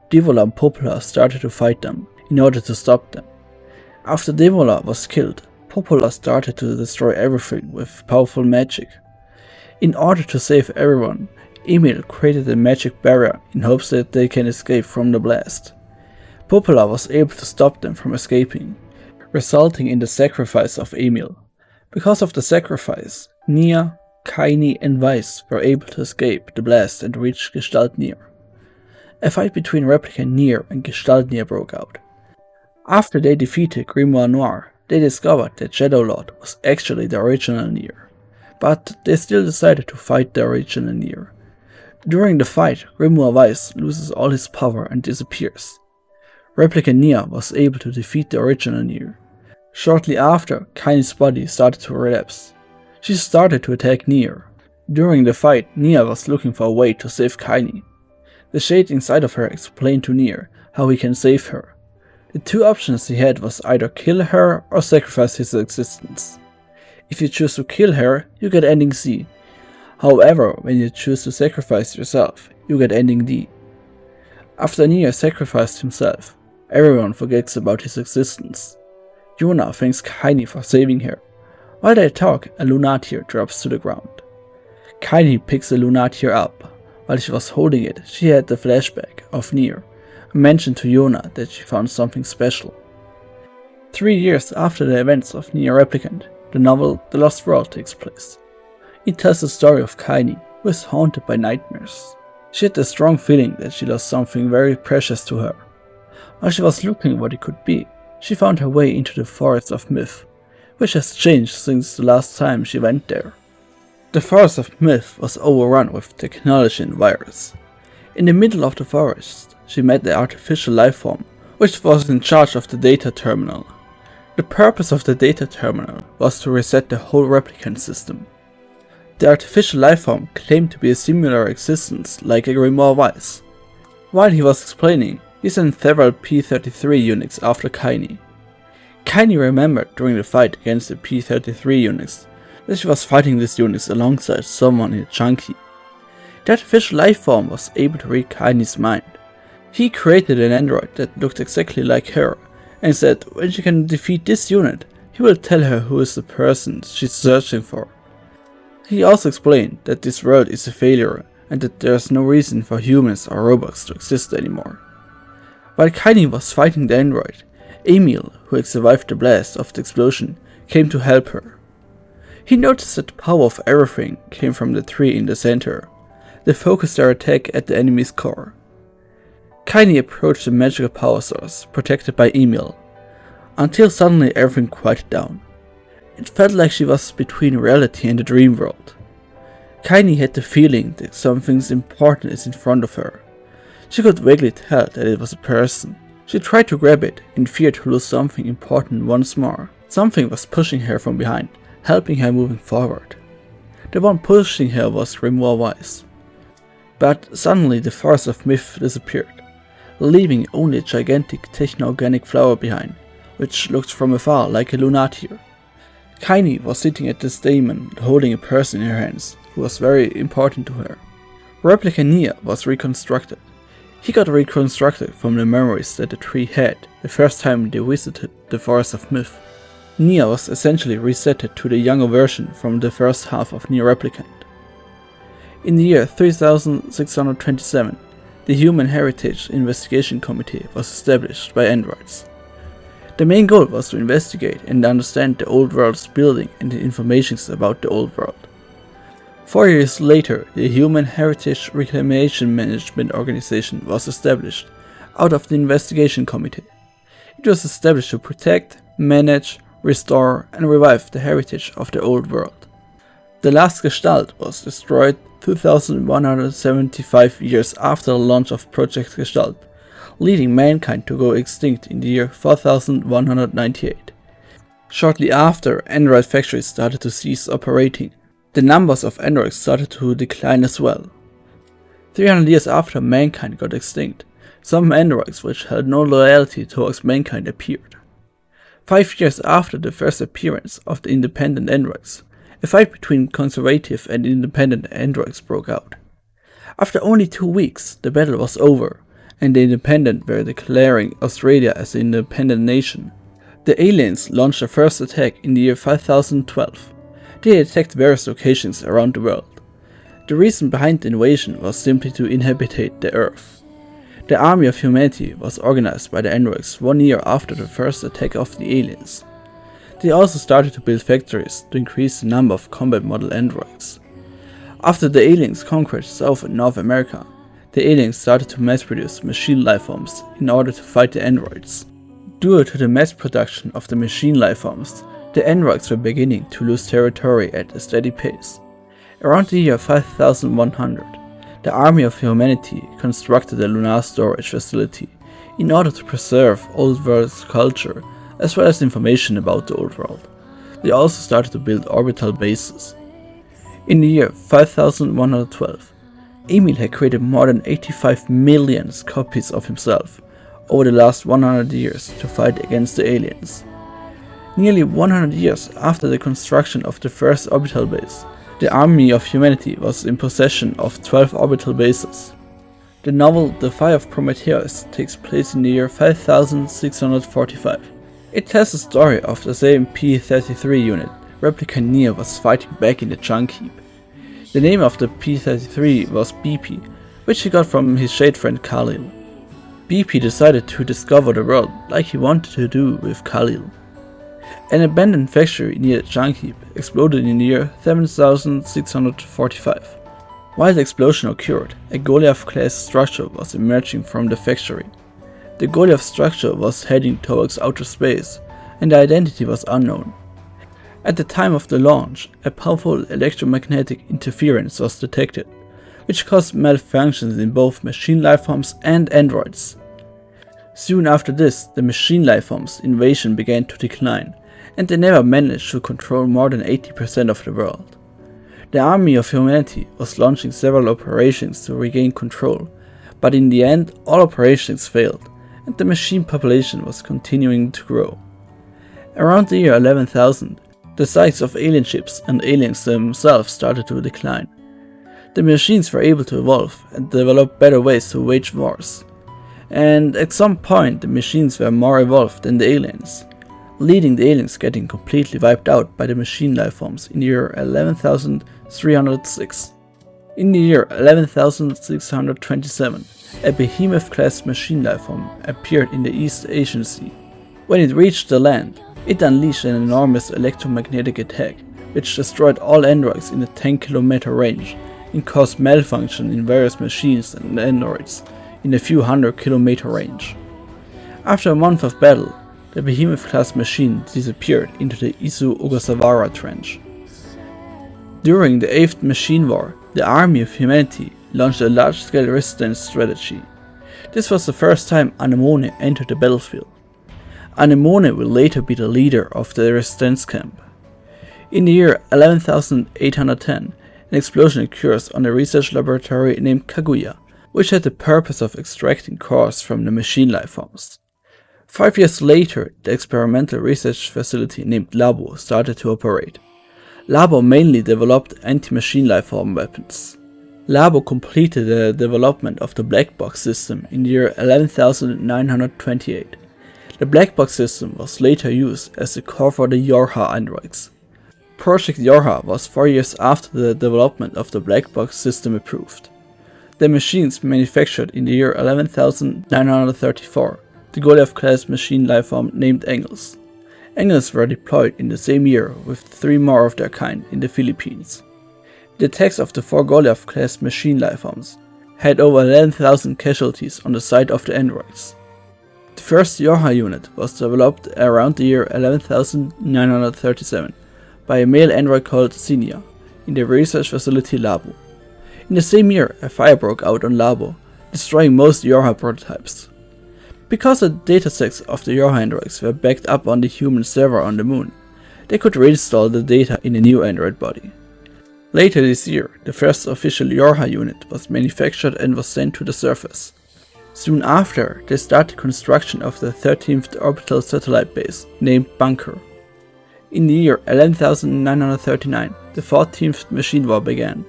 S1: Devolon Popola started to fight them in order to stop them. After Demola was killed, Popola started to destroy everything with powerful magic. In order to save everyone, Emil created a magic barrier in hopes that they can escape from the blast. Popola was able to stop them from escaping, resulting in the sacrifice of Emil. Because of the sacrifice, Nier, Kainè and Weiss were able to escape the blast and reach Gestalt Nier. A fight between Replicant Nier and Gestalt Nier broke out. After they defeated Grimoire Noir, they discovered that Shadowlord was actually the original Nier, but they still decided to fight the original Nier. During the fight, Grimoire Weiss loses all his power and disappears. Replicant Nier was able to defeat the original Nier. Shortly after, Kainè's body started to relapse. She started to attack Nier. During the fight, Nier was looking for a way to save Kainè. The shade inside of her explained to Nier how he can save her. The two options he had was either kill her or sacrifice his existence. If you choose to kill her, you get ending C. However, when you choose to sacrifice yourself, you get ending D. After Nier sacrificed himself, everyone forgets about his existence. YoRHa thanks Kainè for saving her. While they talk, a Lunatear drops to the ground. Kainè picks the Lunatear up. While she was holding it, she had the flashback of Nier, and mentioned to YoRHa that she found something special. 3 years after the events of Nier Replicant, the novel The Lost World takes place. It tells the story of Kainè, who is haunted by nightmares. She had a strong feeling that she lost something very precious to her. While she was looking what it could be, she found her way into the Forest of Myth, which has changed since the last time she went there. The Forest of Myth was overrun with technology and virus. In the middle of the forest, she met the artificial life form, which was in charge of the data terminal. The purpose of the data terminal was to reset the whole replicant system. The artificial life form claimed to be a similar existence like a Grimoire Weiss. While he was explaining, he sent several P-33 units after Kainè. Kainè remembered during the fight against the P-33 units that she was fighting these units alongside someone in a chunky. The artificial life form was able to read Kainè's mind. He created an android that looked exactly like her and said when she can defeat this unit, he will tell her who is the person she's searching for. He also explained that this world is a failure and that there is no reason for humans or robots to exist anymore. While Kainè was fighting the android, Emil, who had survived the blast of the explosion, came to help her. He noticed that the power of everything came from the tree in the center. They focused their attack at the enemy's core. Kainè approached the magical power source, protected by Emil, until suddenly everything quieted down. It felt like she was between reality and the dream world. Kainè had the feeling that something important is in front of her. She could vaguely tell that it was a person. She tried to grab it, in fear to lose something important once more. Something was pushing her from behind, helping her moving forward. The one pushing her was Grimoire Weiss. But suddenly the Forest of Myth disappeared, leaving only a gigantic techno-organic flower behind, which looked from afar like a Lunatear. Kainè was sitting at this daemon holding a person in her hands, who was very important to her. Replicant Nier was reconstructed. He got reconstructed from the memories that the tree had the first time they visited the Forest of Myth. Nier was essentially resetted to the younger version from the first half of Nier Replicant. In the year 3627, the Human Heritage Investigation Committee was established by androids. The main goal was to investigate and understand the old world's building and the information about the old world. 4 years later, the Human Heritage Reclamation Management Organization was established out of the investigation committee. It was established to protect, manage, restore and revive the heritage of the old world. The last Gestalt was destroyed 2175 years after the launch of Project Gestalt, leading mankind to go extinct in the year 4198. Shortly after, android factories started to cease operating. The numbers of androids started to decline as well. 300 years after mankind got extinct, some androids which held no loyalty towards mankind appeared. 5 years after the first appearance of the independent androids, a fight between conservative and independent androids broke out. After only 2 weeks, the battle was over, and the Independent were declaring Australia as an independent nation. The aliens launched their first attack in the year 5012. They attacked various locations around the world. The reason behind the invasion was simply to inhabitate the Earth. The army of humanity was organized by the androids 1 year after the first attack of the aliens. They also started to build factories to increase the number of combat model androids. After the aliens conquered South and North America, the aliens started to mass produce machine lifeforms in order to fight the androids. Due to the mass production of the machine lifeforms, the androids were beginning to lose territory at a steady pace. Around the year 5100, the army of humanity constructed a lunar storage facility in order to preserve Old World's culture as well as information about the Old World. They also started to build orbital bases. In the year 5112, Emil had created more than 85 million copies of himself over the last 100 years to fight against the aliens. Nearly 100 years after the construction of the first orbital base, the army of humanity was in possession of 12 orbital bases. The novel The Fire of Prometheus takes place in the year 5645. It tells the story of the same P-33 unit Replicant Nier was fighting back in the Junk Heap. The name of the P-33 was BP, which he got from his shade friend Khalil. BP decided to discover the world like he wanted to do with Khalil. An abandoned factory near the Junk Heap exploded in the year 7645. While the explosion occurred, a Goliath-class structure was emerging from the factory. The Goliath structure was heading towards outer space, and the identity was unknown. At the time of the launch, a powerful electromagnetic interference was detected, which caused malfunctions in both machine lifeforms and androids. Soon after this, the machine lifeforms invasion began to decline, and they never managed to control more than 80% of the world. The army of humanity was launching several operations to regain control, but in the end all operations failed, and the machine population was continuing to grow. Around the year 11,000, the size of alien ships and aliens themselves started to decline. The machines were able to evolve and develop better ways to wage wars. And at some point the machines were more evolved than the aliens, leading the aliens getting completely wiped out by the machine lifeforms in the year 11,306. In the year 11,627, a behemoth-class machine lifeform appeared in the East Asian Sea. When it reached the land, it unleashed an enormous electromagnetic attack, which destroyed all androids in a 10-kilometer range and caused malfunction in various machines and androids in a few 100-kilometer range. After a month of battle, the behemoth-class machine disappeared into the Izu Ogasawara Trench. During the 8th Machine War, the army of humanity launched a large-scale resistance strategy. This was the first time Anemone entered the battlefield. Anemone will later be the leader of the resistance camp. In the year 11,810, an explosion occurs on a research laboratory named Kaguya, which had the purpose of extracting cores from the machine lifeforms. 5 years later, the experimental research facility named Labo started to operate. Labo mainly developed anti-machine lifeform weapons. Labo completed the development of the black box system in the year 11,928. The black box system was later used as the core for the YoRHa androids. Project YoRHa was 4 years after the development of the black box system approved. The machines manufactured in the year 11,934, the Goliath-class machine lifeform named Engels. Engels were deployed in the same year with 3 more of their kind in the Philippines. The attacks of the 4 Goliath-class machine lifeforms had over 11,000 casualties on the side of the androids. The first YoRHa unit was developed around the year 11,937 by a male android called Xenia in the research facility Labo. In the same year, a fire broke out on Labo, destroying most YoRHa prototypes. Because the datasets of the YoRHa androids were backed up on the human server on the moon, they could reinstall the data in a new android body. Later this year, the first official YoRHa unit was manufactured and was sent to the surface. Soon after, they started construction of the 13th orbital satellite base, named Bunker. In the year 11,939, the 14th Machine War began.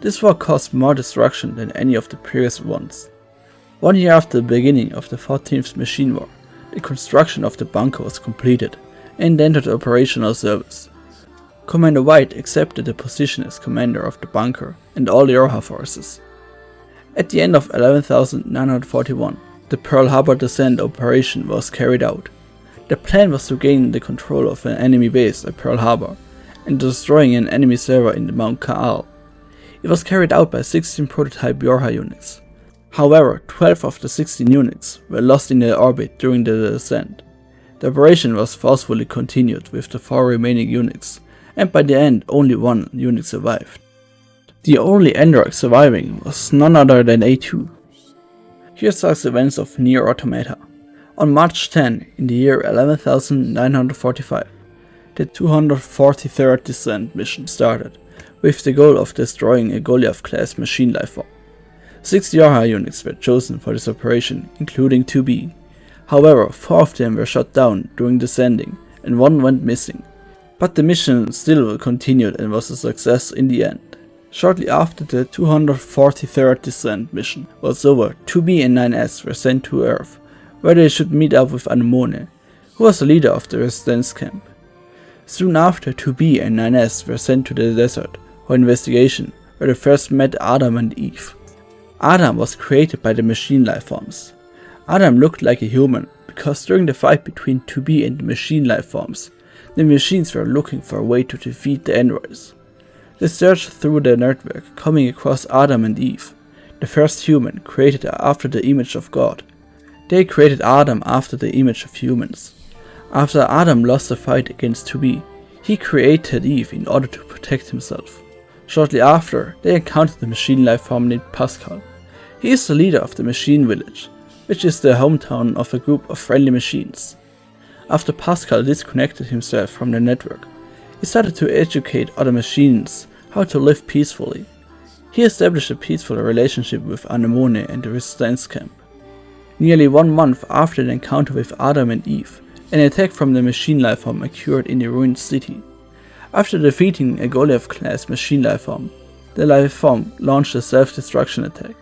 S1: This war caused more destruction than any of the previous ones. 1 year after the beginning of the 14th Machine War, the construction of the bunker was completed and entered operational service. Commander White accepted the position as commander of the bunker and all YoRHa forces. At the end of 11,941, the Pearl Harbor descent operation was carried out. The plan was to gain the control of an enemy base at Pearl Harbor and destroying an enemy server in the Mount Ka'al. It was carried out by 16 prototype YoRHa units. However, 12 of the 16 units were lost in the orbit during the descent. The operation was forcefully continued with the 4 remaining units, and by the end only 1 unit survived. The only android surviving was none other than A2. Here's the events of Nier Automata. On March 10, in the year 11,945, the 243rd Descent mission started, with the goal of destroying a Goliath-class machine lifeform. 6 YoRHa units were chosen for this operation, including 2B. However, 4 of them were shot down during descending, and 1 went missing. But the mission still continued and was a success in the end. Shortly after the 243rd Descent mission was over, 2B and 9S were sent to Earth, where they should meet up with Anemone, who was the leader of the resistance camp. Soon after, 2B and 9S were sent to the desert for investigation, where they first met Adam and Eve. Adam was created by the machine lifeforms. Adam looked like a human, because during the fight between 2B and the machine lifeforms, the machines were looking for a way to defeat the androids. They searched through the network, coming across Adam and Eve, the first human created after the image of God. They created Adam after the image of humans. After Adam lost the fight against 2B, he created Eve in order to protect himself. Shortly after, they encountered the machine lifeform named Pascal. He is the leader of the Machine Village, which is the hometown of a group of friendly machines. After Pascal disconnected himself from the network, he started to educate other machines how to live peacefully. He established a peaceful relationship with Anemone and the resistance camp. Nearly 1 month after the encounter with Adam and Eve, an attack from the machine lifeform occurred in the ruined city. After defeating a Goliath-class machine lifeform, the lifeform launched a self-destruction attack,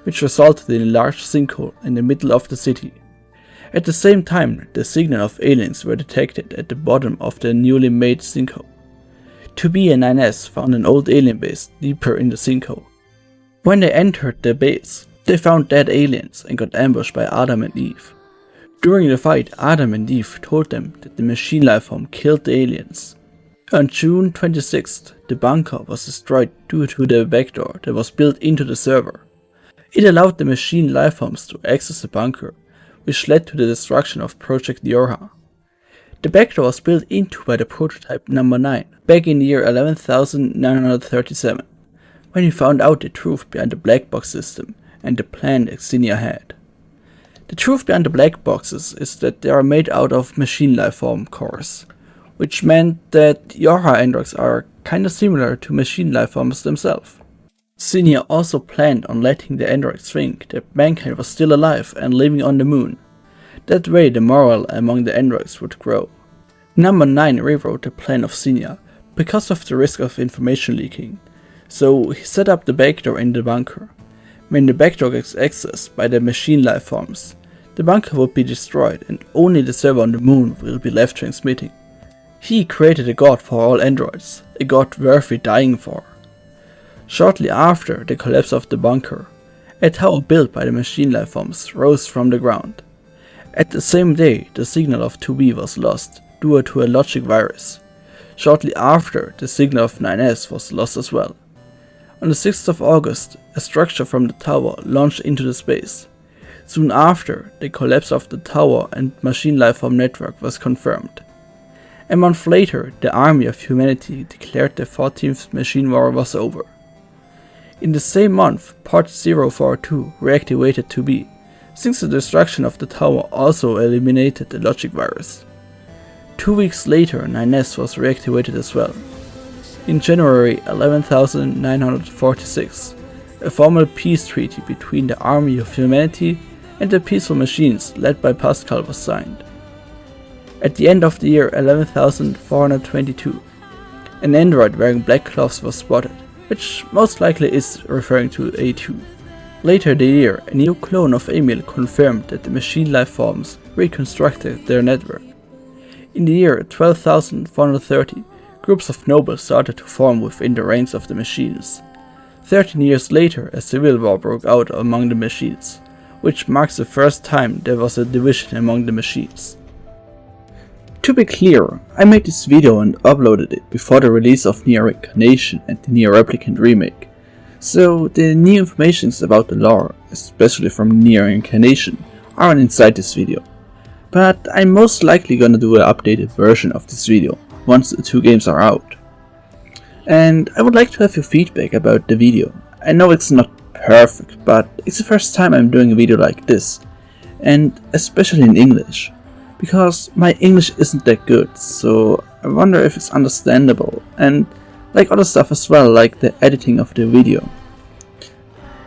S1: which resulted in a large sinkhole in the middle of the city. At the same time, the signal of aliens were detected at the bottom of the newly made sinkhole. 2B and 9S found an old alien base deeper in the sinkhole. When they entered the base, they found dead aliens and got ambushed by Adam and Eve. During the fight, Adam and Eve told them that the machine lifeform killed the aliens. On June 26th, the bunker was destroyed due to the backdoor that was built into the server. It allowed the machine lifeforms to access the bunker, which led to the destruction of Project YoRHa. The backdoor was built into by the prototype number 9 back in the year 11,937, when he found out the truth behind the black box system and the plan that Xenia had. The truth behind the black boxes is that they are made out of machine lifeform cores, which meant that YoRHa androids are kinda similar to machine lifeforms themselves. Xenia also planned on letting the androids think that mankind was still alive and living on the moon. That way the morale among the androids would grow. Number 9 rewrote the plan of Xenia because of the risk of information leaking, so he set up the backdoor in the bunker. When the backdoor gets accessed by the machine lifeforms, the bunker will be destroyed and only the server on the moon will be left transmitting. He created a god for all androids, a god worthy dying for. Shortly after the collapse of the bunker, a tower built by the machine lifeforms rose from the ground. At the same day, the signal of 2B was lost due to a logic virus. Shortly after, the signal of 9S was lost as well. On the 6th of August, a structure from the tower launched into the space. Soon after, the collapse of the tower and machine lifeform network was confirmed. A month later, the army of humanity declared the 14th Machine War was over. In the same month, Part 042 reactivated 2B, since the destruction of the tower also eliminated the logic virus. 2 weeks later, 9S was reactivated as well. In January 11,946, a formal peace treaty between the army of humanity and the peaceful machines led by Pascal was signed. At the end of the year 11,422, an android wearing black cloths was spotted, which most likely is referring to A2. Later that year, a new clone of Emil confirmed that the machine life forms reconstructed their network. In the year 12,430, groups of nobles started to form within the ranks of the machines. 13 years later, a civil war broke out among the machines, which marks the first time there was a division among the machines. To be clear, I made this video and uploaded it before the release of Nier Reincarnation and the Nier Replicant remake, so the new informations about the lore, especially from Nier Reincarnation, aren't inside this video. But I'm most likely gonna do an updated version of this video once the two games are out. And I would like to have your feedback about the video. I know it's not perfect, but it's the first time I'm doing a video like this, and especially in English, because my English isn't that good, so I wonder if it's understandable, and like other stuff as well, like the editing of the video.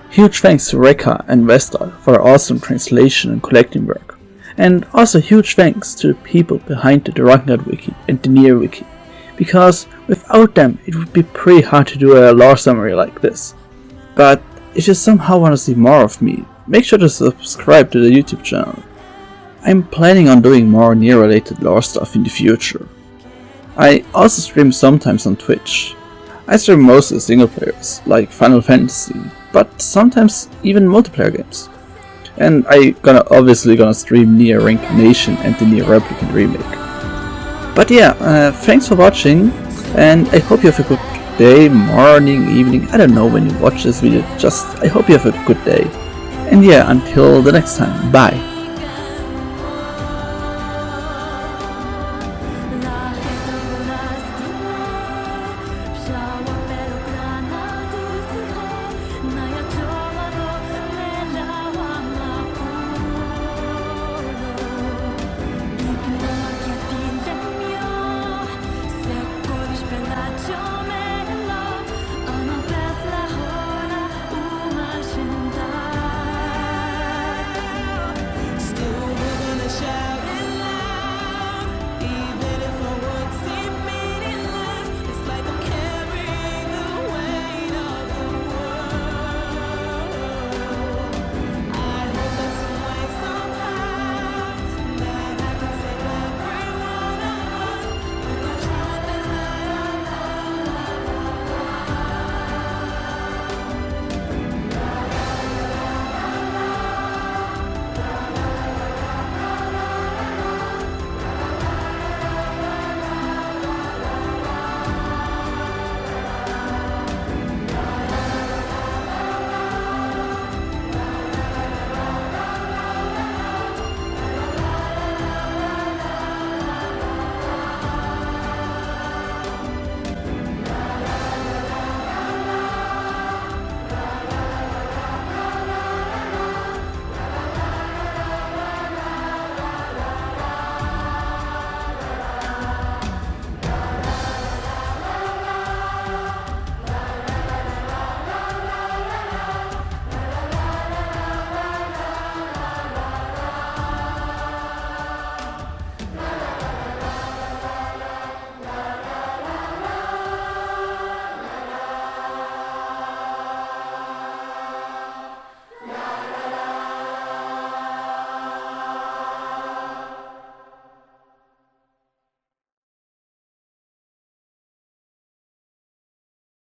S1: Huge thanks to Rekka and wesStyle for their awesome translation and collecting work, and also huge thanks to the people behind the Drakengard wiki and the Nier wiki, because without them it would be pretty hard to do a lore summary like this. But if you somehow want to see more of me, make sure to subscribe to the YouTube channel. I'm planning on doing more Nier related lore stuff in the future. I also stream sometimes on Twitch. I stream mostly single players, like Final Fantasy, but sometimes even multiplayer games. And I obviously gonna stream Nier Reincarnation and the Nier Replicant remake. But yeah, thanks for watching, and I hope you have a good day, morning, evening, I don't know when you watch this video, just I hope you have a good day. And yeah, until the next time, bye.